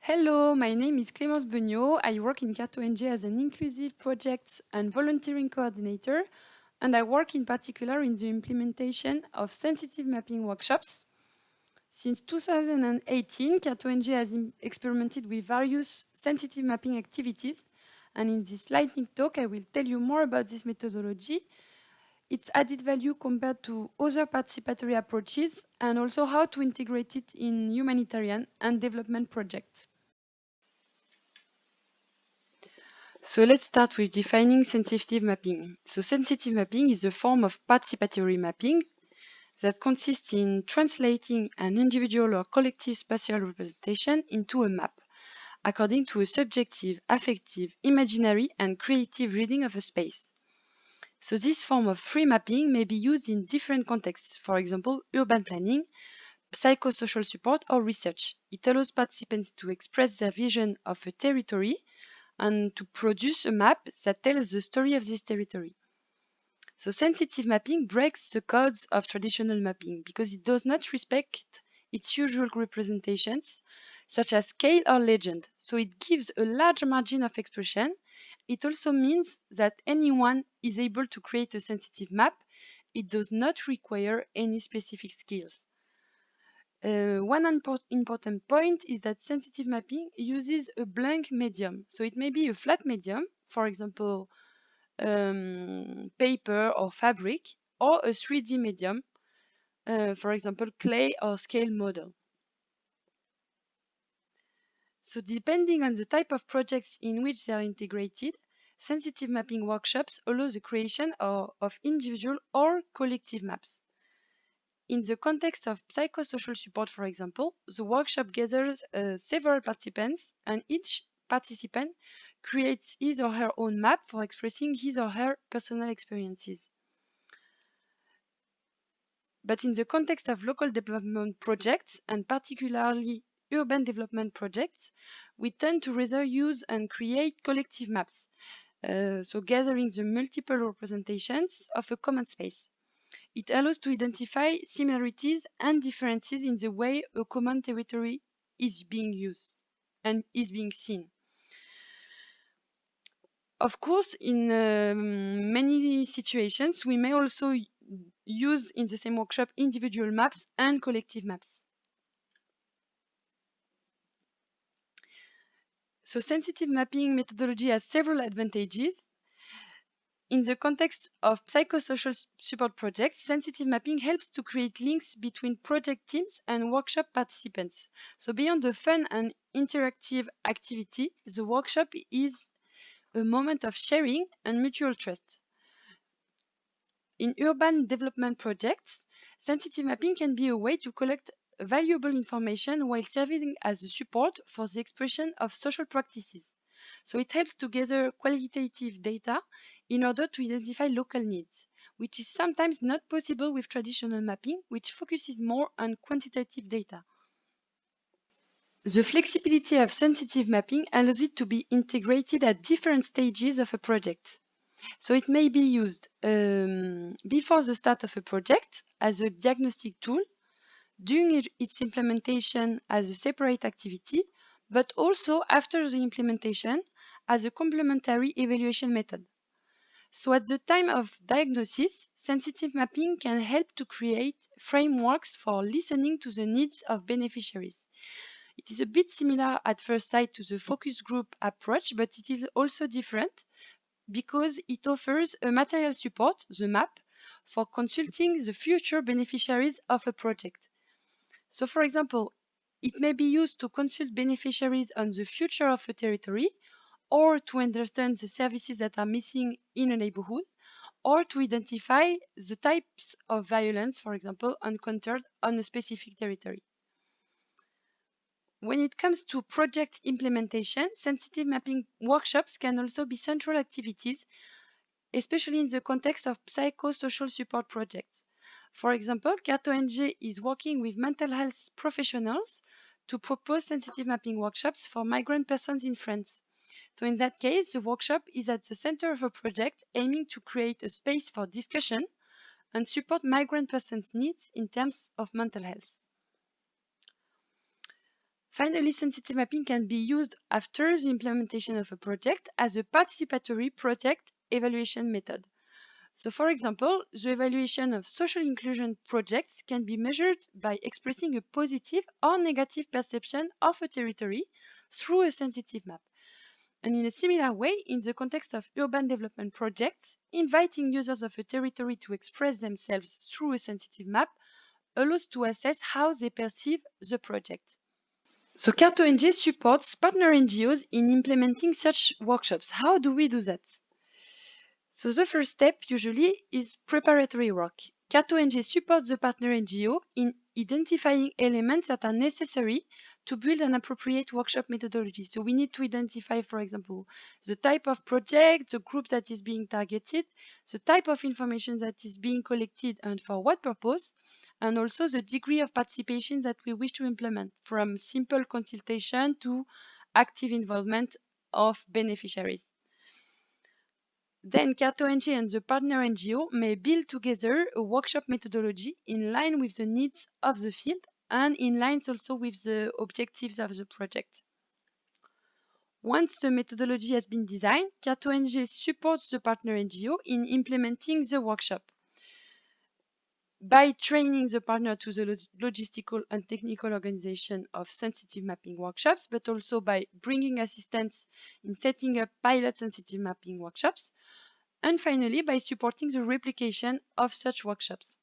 Hello, my name is Clémence Beugnot. I work in Cato-NG as an inclusive projects and volunteering coordinator, and I work in particular in the implementation of sensitive mapping workshops. Since 2018, Cato-NG has experimented with various sensitive mapping activities, and in this lightning talk, I will tell you more about this methodology, its added value compared to other participatory approaches, and also how to integrate it in humanitarian and development projects. So let's start with defining sensitive mapping. So sensitive mapping is a form of participatory mapping that consists in translating an individual or collective spatial representation into a map, according to a subjective, affective, imaginary, and creative reading of a space. So this form of free mapping may be used in different contexts, for example, urban planning, psychosocial support, or research. It allows participants to express their vision of a territory and to produce a map that tells the story of this territory. So sensitive mapping breaks the codes of traditional mapping because it does not respect its usual representations, such as scale or legend. So it gives a large margin of expression. It also means that anyone is able to create a sensitive map. It does not require any specific skills. One important point is that sensitive mapping uses a blank medium. So it may be a flat medium, for example, paper or fabric, or a 3D medium, for example, clay or scale model. So depending on the type of projects in which they are integrated, sensitive mapping workshops allow the creation of individual or collective maps. In the context of psychosocial support, for example, the workshop gathers several participants, and each participant creates his or her own map for expressing his or her personal experiences. But in the context of local development projects, and particularly urban development projects, we tend to rather use and create collective maps, so gathering the multiple representations of a common space. It allows to identify similarities and differences in the way a common territory is being used and is being seen. Of course, in many situations, we may also use in the same workshop individual maps and collective maps. So sensitive mapping methodology has several advantages. In the context of psychosocial support projects, sensitive mapping helps to create links between project teams and workshop participants. So beyond the fun and interactive activity, the workshop is a moment of sharing and mutual trust. In urban development projects, sensitive mapping can be a way to collect valuable information while serving as a support for the expression of social practices. So it helps to gather qualitative data in order to identify local needs, which is sometimes not possible with traditional mapping, which focuses more on quantitative data. The flexibility of sensitive mapping allows it to be integrated at different stages of a project. So it may be used before the start of a project as a diagnostic tool, during its implementation as a separate activity, but also after the implementation as a complementary evaluation method. So at the time of diagnosis, sensitive mapping can help to create frameworks for listening to the needs of beneficiaries. It is a bit similar at first sight to the focus group approach, but it is also different because it offers a material support, the map, for consulting the future beneficiaries of a project. So for example, it may be used to consult beneficiaries on the future of a territory, or to understand the services that are missing in a neighborhood, or to identify the types of violence, for example, encountered on a specific territory. When it comes to project implementation, sensitive mapping workshops can also be central activities, especially in the context of psychosocial support projects. For example, Cato-NG is working with mental health professionals to propose sensitive mapping workshops for migrant persons in France. So in that case, the workshop is at the center of a project aiming to create a space for discussion and support migrant persons' needs in terms of mental health. Finally, sensitive mapping can be used after the implementation of a project as a participatory project evaluation method. So, for example, the evaluation of social inclusion projects can be measured by expressing a positive or negative perception of a territory through a sensitive map. And in a similar way, in the context of urban development projects, inviting users of a territory to express themselves through a sensitive map allows to assess how they perceive the project. So Carto-NG supports partner NGOs in implementing such workshops. How do we do that? So the first step usually is preparatory work. Carto-NG supports the partner NGO in identifying elements that are necessary to build an appropriate workshop methodology. So we need to identify, for example, the type of project, the group that is being targeted, the type of information that is being collected and for what purpose, and also the degree of participation that we wish to implement, from simple consultation to active involvement of beneficiaries. Then Carto-NG and the partner NGO may build together a workshop methodology in line with the needs of the field and in line also with the objectives of the project. Once the methodology has been designed, Carto-NG supports the partner NGO in implementing the workshop by training the partner to the logistical and technical organization of sensitive mapping workshops, but also by bringing assistance in setting up pilot sensitive mapping workshops, and finally by supporting the replication of such workshops.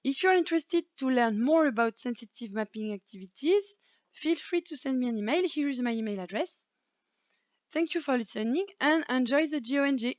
If you're interested to learn more about sensitive mapping activities, feel free to send me an email. Here is my email address. Thank you for listening and enjoy the GeoNG.